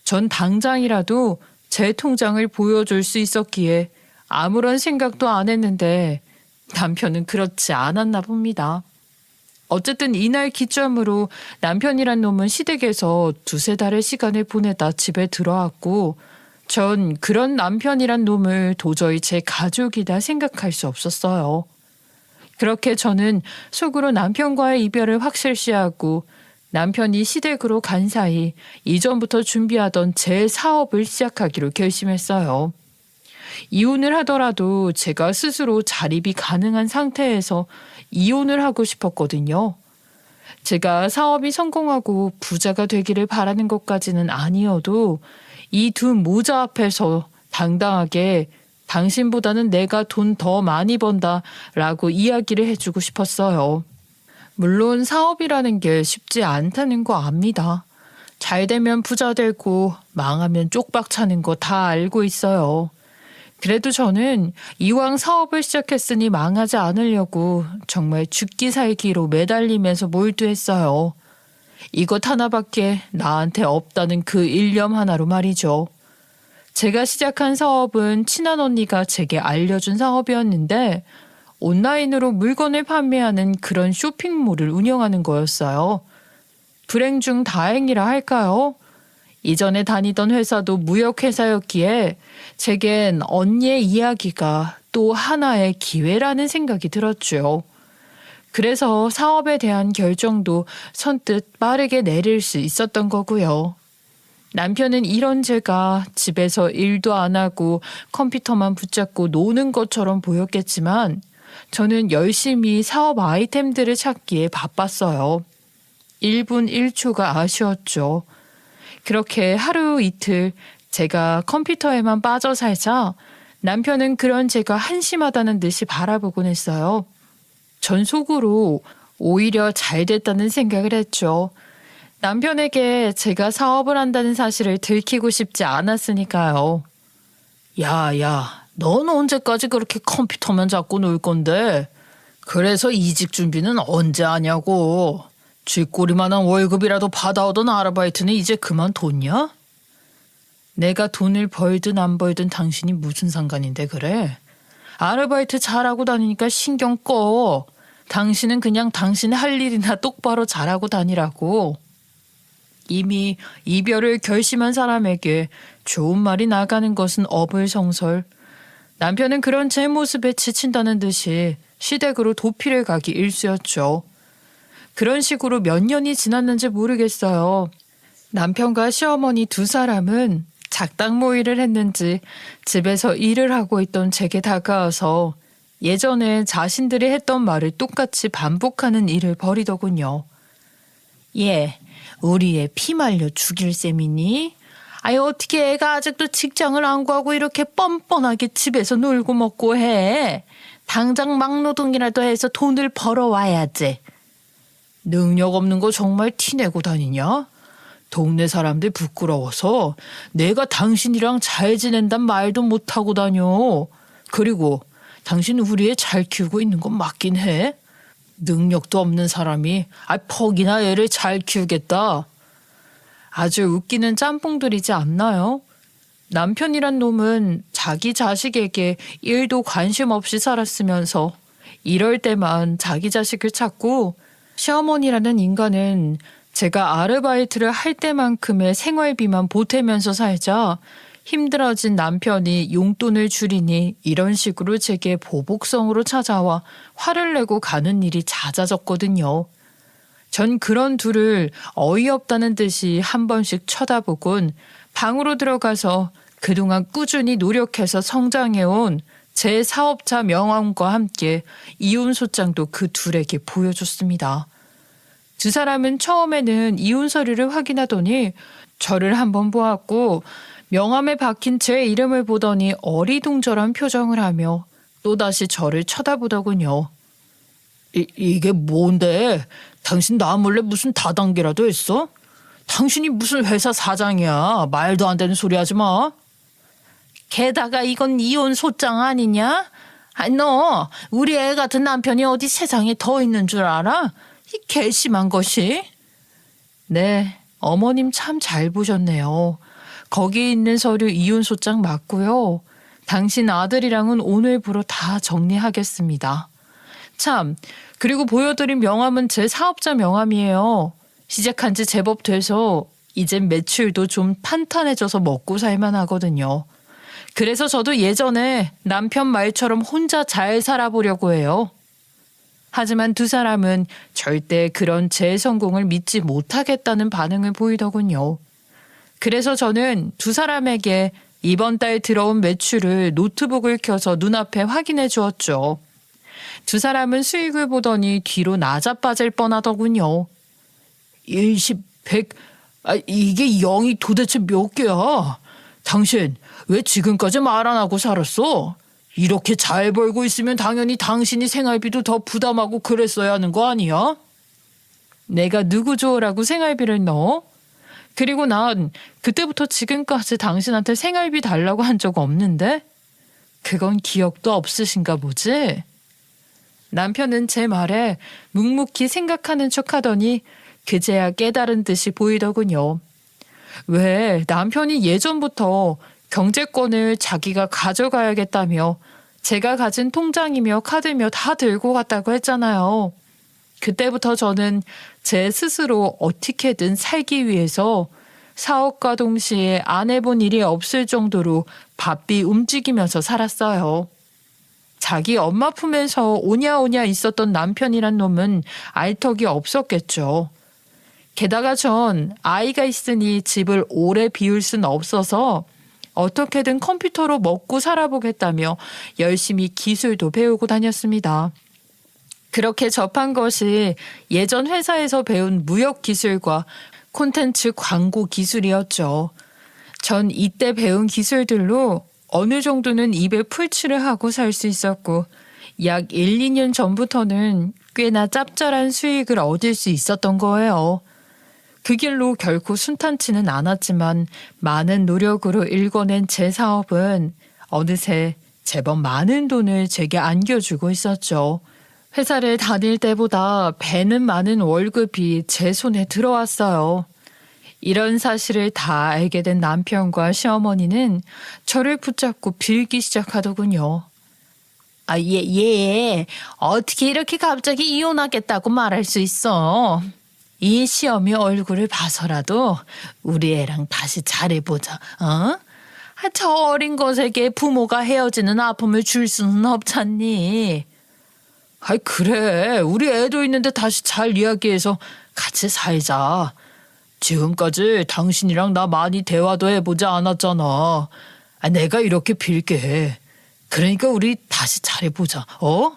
전 당장이라도 제 통장을 보여줄 수 있었기에 아무런 생각도 안 했는데 남편은 그렇지 않았나 봅니다. 어쨌든 이날 기점으로 남편이란 놈은 시댁에서 두세 달의 시간을 보내다 집에 들어왔고 전 그런 남편이란 놈을 도저히 제 가족이다 생각할 수 없었어요. 그렇게 저는 속으로 남편과의 이별을 확실시하고 남편이 시댁으로 간 사이 이전부터 준비하던 제 사업을 시작하기로 결심했어요. 이혼을 하더라도 제가 스스로 자립이 가능한 상태에서 이혼을 하고 싶었거든요. 제가 사업이 성공하고 부자가 되기를 바라는 것까지는 아니어도 이 두 모자 앞에서 당당하게 당신보다는 내가 돈 더 많이 번다 라고 이야기를 해주고 싶었어요. 물론 사업이라는 게 쉽지 않다는 거 압니다. 잘 되면 부자 되고 망하면 쪽박 차는 거 다 알고 있어요. 그래도 저는 이왕 사업을 시작했으니 망하지 않으려고 정말 죽기 살기로 매달리면서 몰두했어요. 이것 하나밖에 나한테 없다는 그 일념 하나로 말이죠. 제가 시작한 사업은 친한 언니가 제게 알려준 사업이었는데 온라인으로 물건을 판매하는 그런 쇼핑몰을 운영하는 거였어요. 불행 중 다행이라 할까요? 이전에 다니던 회사도 무역회사였기에 제겐 언니의 이야기가 또 하나의 기회라는 생각이 들었죠. 그래서 사업에 대한 결정도 선뜻 빠르게 내릴 수 있었던 거고요. 남편은 이런 제가 집에서 일도 안 하고 컴퓨터만 붙잡고 노는 것처럼 보였겠지만 저는 열심히 사업 아이템들을 찾기에 바빴어요. 1분 1초가 아쉬웠죠. 그렇게 하루 이틀 제가 컴퓨터에만 빠져 살자 남편은 그런 제가 한심하다는 듯이 바라보곤 했어요. 전 속으로 오히려 잘 됐다는 생각을 했죠. 남편에게 제가 사업을 한다는 사실을 들키고 싶지 않았으니까요. 야, 넌 언제까지 그렇게 컴퓨터만 잡고 놀 건데? 그래서 이직 준비는 언제 하냐고. 쥐꼬리만한 월급이라도 받아오던 아르바이트는 이제 그만뒀냐? 내가 돈을 벌든 안 벌든 당신이 무슨 상관인데 그래? 아르바이트 잘하고 다니니까 신경 꺼. 당신은 그냥 당신의 할 일이나 똑바로 잘하고 다니라고. 이미 이별을 결심한 사람에게 좋은 말이 나가는 것은 어불성설. 남편은 그런 제 모습에 지친다는 듯이 시댁으로 도피를 가기 일쑤였죠. 그런 식으로 몇 년이 지났는지 모르겠어요. 남편과 시어머니 두 사람은 작당 모의를 했는지 집에서 일을 하고 있던 제게 다가와서 예전에 자신들이 했던 말을 똑같이 반복하는 일을 벌이더군요. 얘, 우리 애 피 말려 죽일 셈이니? 아이, 어떻게 애가 아직도 직장을 안 구하고 이렇게 뻔뻔하게 집에서 놀고 먹고 해? 당장 막노동이라도 해서 돈을 벌어와야지. 능력 없는 거 정말 티내고 다니냐? 동네 사람들 부끄러워서 내가 당신이랑 잘 지낸단 말도 못하고 다녀. 그리고 당신 우리 애 잘 키우고 있는 건 맞긴 해. 능력도 없는 사람이 퍽이나 애를 잘 키우겠다. 아주 웃기는 짬뽕들이지 않나요? 남편이란 놈은 자기 자식에게 일도 관심 없이 살았으면서 이럴 때만 자기 자식을 찾고, 시어머니라는 인간은 제가 아르바이트를 할 때만큼의 생활비만 보태면서 살자 힘들어진 남편이 용돈을 줄이니 이런 식으로 제게 보복성으로 찾아와 화를 내고 가는 일이 잦아졌거든요. 전 그런 둘을 어이없다는 듯이 한 번씩 쳐다보곤 방으로 들어가서 그동안 꾸준히 노력해서 성장해온 제 사업자 명함과 함께 이혼 소장도 그 둘에게 보여줬습니다. 두 사람은 처음에는 이혼 서류를 확인하더니 저를 한번 보았고 명함에 박힌 제 이름을 보더니 어리둥절한 표정을 하며 또다시 저를 쳐다보더군요. 이게 뭔데? 당신 나 몰래 무슨 다단계라도 했어? 당신이 무슨 회사 사장이야. 말도 안 되는 소리 하지 마. 게다가 이건 이혼 소장 아니냐? 너 우리 애 같은 남편이 어디 세상에 더 있는 줄 알아? 이 괘씸한 것이. 네, 어머님 참 잘 보셨네요. 거기 있는 서류 이혼 소장 맞고요. 당신 아들이랑은 오늘부로 다 정리하겠습니다. 참, 그리고 보여드린 명함은 제 사업자 명함이에요. 시작한 지 제법 돼서 이젠 매출도 좀 탄탄해져서 먹고 살만 하거든요. 그래서 저도 예전에 남편 말처럼 혼자 잘 살아보려고 해요. 하지만 두 사람은 절대 그런 제 성공을 믿지 못하겠다는 반응을 보이더군요. 그래서 저는 두 사람에게 이번 달 들어온 매출을 노트북을 켜서 눈앞에 확인해 주었죠. 두 사람은 수익을 보더니 뒤로 나자빠질 뻔하더군요. 10, 100, 이게 0이 도대체 몇 개야? 당신 왜 지금까지 말 안 하고 살았어? 이렇게 잘 벌고 있으면 당연히 당신이 생활비도 더 부담하고 그랬어야 하는 거 아니야? 내가 누구 좋으라고 생활비를 넣어? 그리고 난 그때부터 지금까지 당신한테 생활비 달라고 한 적 없는데? 그건 기억도 없으신가 보지? 남편은 제 말에 묵묵히 생각하는 척하더니 그제야 깨달은 듯이 보이더군요. 왜 남편이 예전부터 경제권을 자기가 가져가야겠다며 제가 가진 통장이며 카드며 다 들고 갔다고 했잖아요. 그때부터 저는 제 스스로 어떻게든 살기 위해서 사업과 동시에 안 해본 일이 없을 정도로 바삐 움직이면서 살았어요. 자기 엄마 품에서 오냐오냐 있었던 남편이란 놈은 알턱이 없었겠죠. 게다가 전 아이가 있으니 집을 오래 비울 순 없어서 어떻게든 컴퓨터로 먹고 살아보겠다며 열심히 기술도 배우고 다녔습니다. 그렇게 접한 것이 예전 회사에서 배운 무역 기술과 콘텐츠 광고 기술이었죠. 전 이때 배운 기술들로 어느 정도는 입에 풀칠을 하고 살 수 있었고 약 1, 2년 전부터는 꽤나 짭짤한 수익을 얻을 수 있었던 거예요. 그 길로 결코 순탄치는 않았지만 많은 노력으로 일궈낸 제 사업은 어느새 제법 많은 돈을 제게 안겨주고 있었죠. 회사를 다닐 때보다 배는 많은 월급이 제 손에 들어왔어요. 이런 사실을 다 알게 된 남편과 시어머니는 저를 붙잡고 빌기 시작하더군요. 얘 어떻게 이렇게 갑자기 이혼하겠다고 말할 수 있어? 이 시어미 얼굴을 봐서라도 우리 애랑 다시 잘해보자. 저 어린 것에게 부모가 헤어지는 아픔을 줄 수는 없잖니. 그래. 우리 애도 있는데 다시 잘 이야기해서 같이 살자. 지금까지 당신이랑 나 많이 대화도 해보지 않았잖아. 내가 이렇게 빌게 해. 그러니까 우리 다시 잘해보자. 어?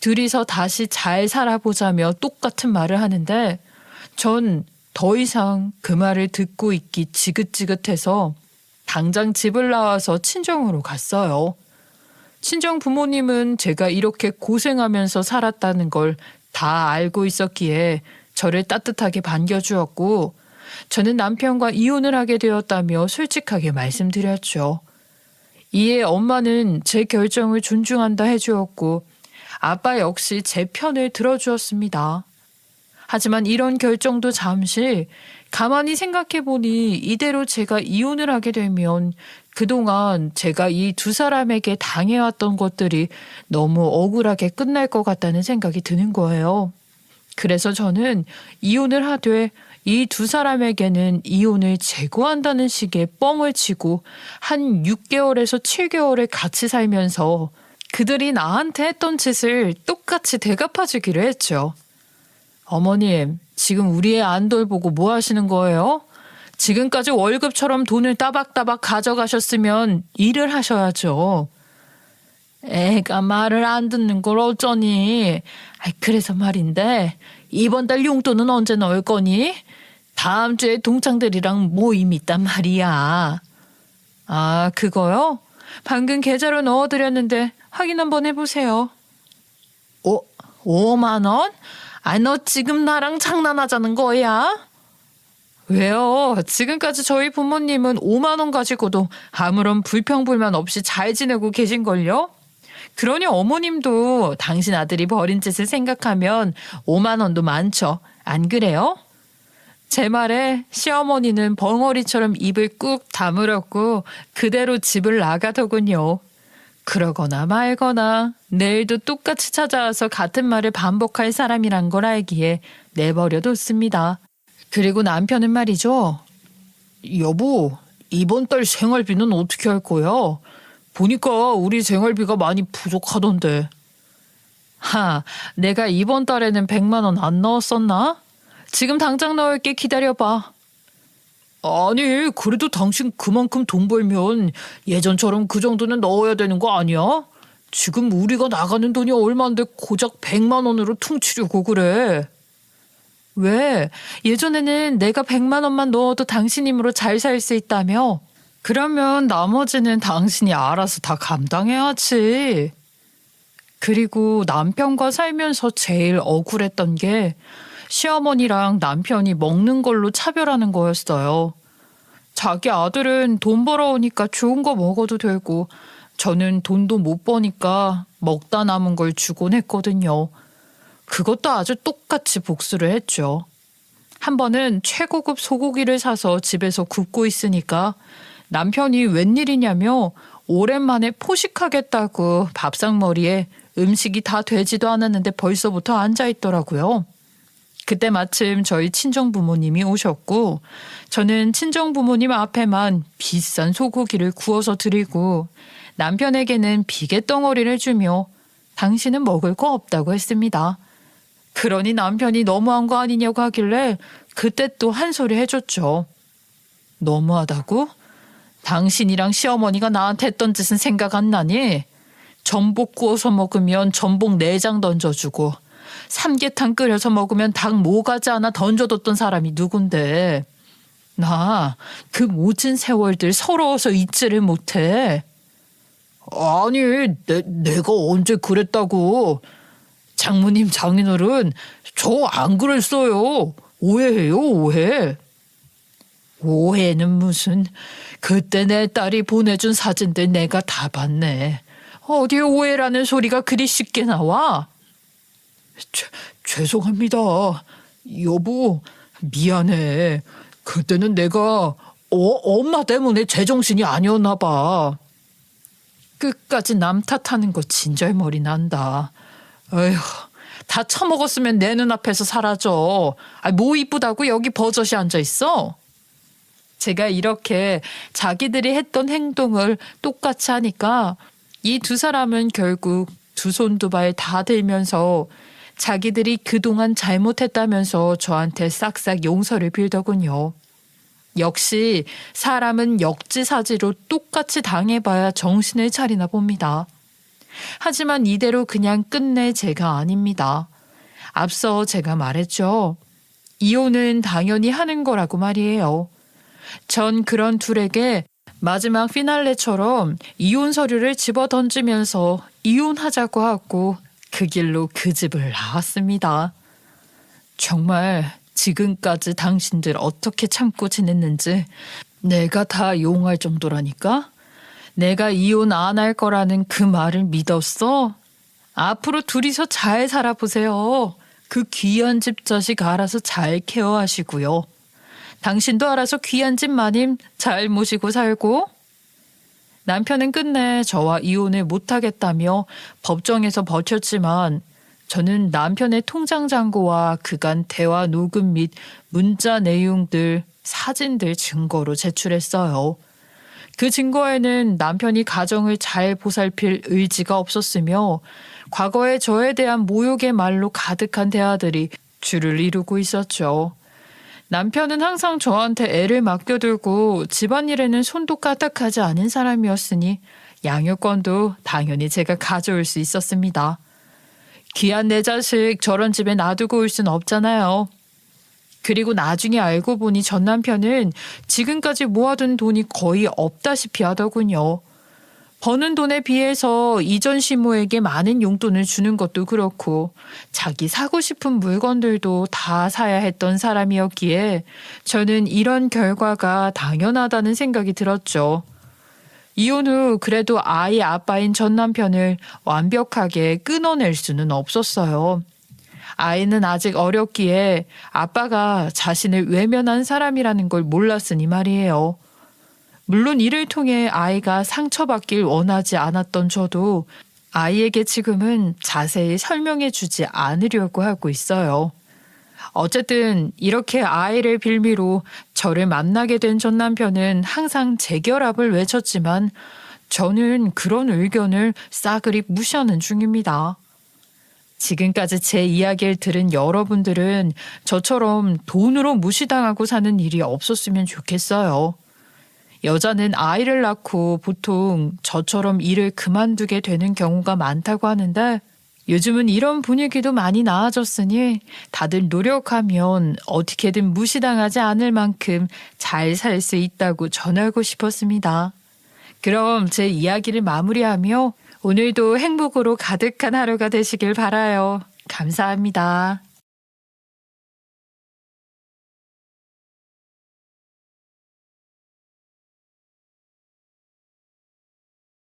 둘이서 다시 잘 살아보자며 똑같은 말을 하는데 전 더 이상 그 말을 듣고 있기 지긋지긋해서 당장 집을 나와서 친정으로 갔어요. 친정 부모님은 제가 이렇게 고생하면서 살았다는 걸 다 알고 있었기에 저를 따뜻하게 반겨주었고 저는 남편과 이혼을 하게 되었다며 솔직하게 말씀드렸죠. 이에 엄마는 제 결정을 존중한다 해주었고 아빠 역시 제 편을 들어주었습니다. 하지만 이런 결정도 잠시 가만히 생각해보니 이대로 제가 이혼을 하게 되면 그동안 제가 이 두 사람에게 당해왔던 것들이 너무 억울하게 끝날 것 같다는 생각이 드는 거예요. 그래서 저는 이혼을 하되 이 두 사람에게는 이혼을 재고한다는 식의 뻥을 치고 한 6개월에서 7개월을 같이 살면서 그들이 나한테 했던 짓을 똑같이 대갚아주기로 했죠. 어머님, 지금 우리 애 안 돌보고 뭐 하시는 거예요? 지금까지 월급처럼 돈을 따박따박 가져가셨으면 일을 하셔야죠. 애가 말을 안 듣는 걸 어쩌니? 그래서 말인데 이번 달 용돈은 언제 넣을 거니? 다음 주에 동창들이랑 모임 있단 말이야. 아, 그거요? 방금 계좌로 넣어드렸는데 확인 한번 해보세요. 5만 원? 너 지금 나랑 장난하자는 거야? 왜요? 지금까지 저희 부모님은 5만 원 가지고도 아무런 불평불만 없이 잘 지내고 계신걸요? 그러니 어머님도 당신 아들이 벌인 짓을 생각하면 5만 원도 많죠. 안 그래요? 제 말에 시어머니는 벙어리처럼 입을 꾹 다물었고 그대로 집을 나가더군요. 그러거나 말거나 내일도 똑같이 찾아와서 같은 말을 반복할 사람이란 걸 알기에 내버려뒀습니다. 그리고 남편은 말이죠. 여보, 이번 달 생활비는 어떻게 할 거야? 보니까 우리 생활비가 많이 부족하던데. 내가 이번 달에는 100만 원 안 넣었었나? 지금 당장 넣을게. 기다려봐. 아니, 그래도 당신 그만큼 돈 벌면 예전처럼 그 정도는 넣어야 되는 거 아니야? 지금 우리가 나가는 돈이 얼만데 고작 100만 원으로 퉁치려고 그래. 왜? 예전에는 내가 100만 원만 넣어도 당신 힘으로 잘 살 수 있다며? 그러면 나머지는 당신이 알아서 다 감당해야지. 그리고 남편과 살면서 제일 억울했던 게 시어머니랑 남편이 먹는 걸로 차별하는 거였어요. 자기 아들은 돈 벌어오니까 좋은 거 먹어도 되고 저는 돈도 못 버니까 먹다 남은 걸 주곤 했거든요. 그것도 아주 똑같이 복수를 했죠. 한 번은 최고급 소고기를 사서 집에서 굽고 있으니까 남편이 웬일이냐며 오랜만에 포식하겠다고 밥상머리에 음식이 다 되지도 않았는데 벌써부터 앉아있더라고요. 그때 마침 저희 친정부모님이 오셨고 저는 친정부모님 앞에만 비싼 소고기를 구워서 드리고 남편에게는 비계덩어리를 주며 당신은 먹을 거 없다고 했습니다. 그러니 남편이 너무한 거 아니냐고 하길래 그때 또 한 소리 해줬죠. 너무하다고? 당신이랑 시어머니가 나한테 했던 짓은 생각 안 나니? 전복 구워서 먹으면 전복 내장 던져주고 삼계탕 끓여서 먹으면 닭 모가지 하나 던져뒀던 사람이 누군데. 나 그 모진 세월들 서러워서 잊지를 못해. 아니, 내가 언제 그랬다고. 장모님, 장인어른, 저 안 그랬어요. 오해해요, 오해. 오해는 무슨. 그때 내 딸이 보내준 사진들 내가 다 봤네. 어디에 오해라는 소리가 그리 쉽게 나와? 죄송합니다. 여보, 미안해. 그때는 내가 엄마 때문에 제정신이 아니었나 봐. 끝까지 남 탓하는 거 진절머리 난다. 에휴, 다 처먹었으면 내 눈앞에서 사라져. 뭐 이쁘다고 여기 버젓이 앉아있어? 제가 이렇게 자기들이 했던 행동을 똑같이 하니까 이 두 사람은 결국 두 손 두 발 다 들면서 자기들이 그동안 잘못했다면서 저한테 싹싹 용서를 빌더군요. 역시 사람은 역지사지로 똑같이 당해봐야 정신을 차리나 봅니다. 하지만 이대로 그냥 끝낼 제가 아닙니다. 앞서 제가 말했죠. 이혼은 당연히 하는 거라고 말이에요. 전 그런 둘에게 마지막 피날레처럼 이혼 서류를 집어던지면서 이혼하자고 하고 그 길로 그 집을 나왔습니다. 정말 지금까지 당신들 어떻게 참고 지냈는지 내가 다 용할 정도라니까? 내가 이혼 안 할 거라는 그 말을 믿었어? 앞으로 둘이서 잘 살아보세요. 그 귀한 집 자식 알아서 잘 케어하시고요. 당신도 알아서 귀한 집 마님 잘 모시고 살고. 남편은 끝내 저와 이혼을 못하겠다며 법정에서 버텼지만 저는 남편의 통장 잔고와 그간 대화 녹음 및 문자 내용들, 사진들 증거로 제출했어요. 그 증거에는 남편이 가정을 잘 보살필 의지가 없었으며 과거에 저에 대한 모욕의 말로 가득한 대화들이 줄을 이루고 있었죠. 남편은 항상 저한테 애를 맡겨두고 집안일에는 손도 까딱하지 않은 사람이었으니 양육권도 당연히 제가 가져올 수 있었습니다. 귀한 내 자식 저런 집에 놔두고 올 순 없잖아요. 그리고 나중에 알고 보니 전 남편은 지금까지 모아둔 돈이 거의 없다시피 하더군요. 버는 돈에 비해서 이전 시모에게 많은 용돈을 주는 것도 그렇고 자기 사고 싶은 물건들도 다 사야 했던 사람이었기에 저는 이런 결과가 당연하다는 생각이 들었죠. 이혼 후 그래도 아이 아빠인 전 남편을 완벽하게 끊어낼 수는 없었어요. 아이는 아직 어렸기에 아빠가 자신을 외면한 사람이라는 걸 몰랐으니 말이에요. 물론 이를 통해 아이가 상처받길 원하지 않았던 저도 아이에게 지금은 자세히 설명해 주지 않으려고 하고 있어요. 어쨌든 이렇게 아이를 빌미로 저를 만나게 된 전 남편은 항상 재결합을 외쳤지만 저는 그런 의견을 싸그리 무시하는 중입니다. 지금까지 제 이야기를 들은 여러분들은 저처럼 돈으로 무시당하고 사는 일이 없었으면 좋겠어요. 여자는 아이를 낳고 보통 저처럼 일을 그만두게 되는 경우가 많다고 하는데 요즘은 이런 분위기도 많이 나아졌으니 다들 노력하면 어떻게든 무시당하지 않을 만큼 잘 살 수 있다고 전하고 싶었습니다. 그럼 제 이야기를 마무리하며 오늘도 행복으로 가득한 하루가 되시길 바라요. 감사합니다.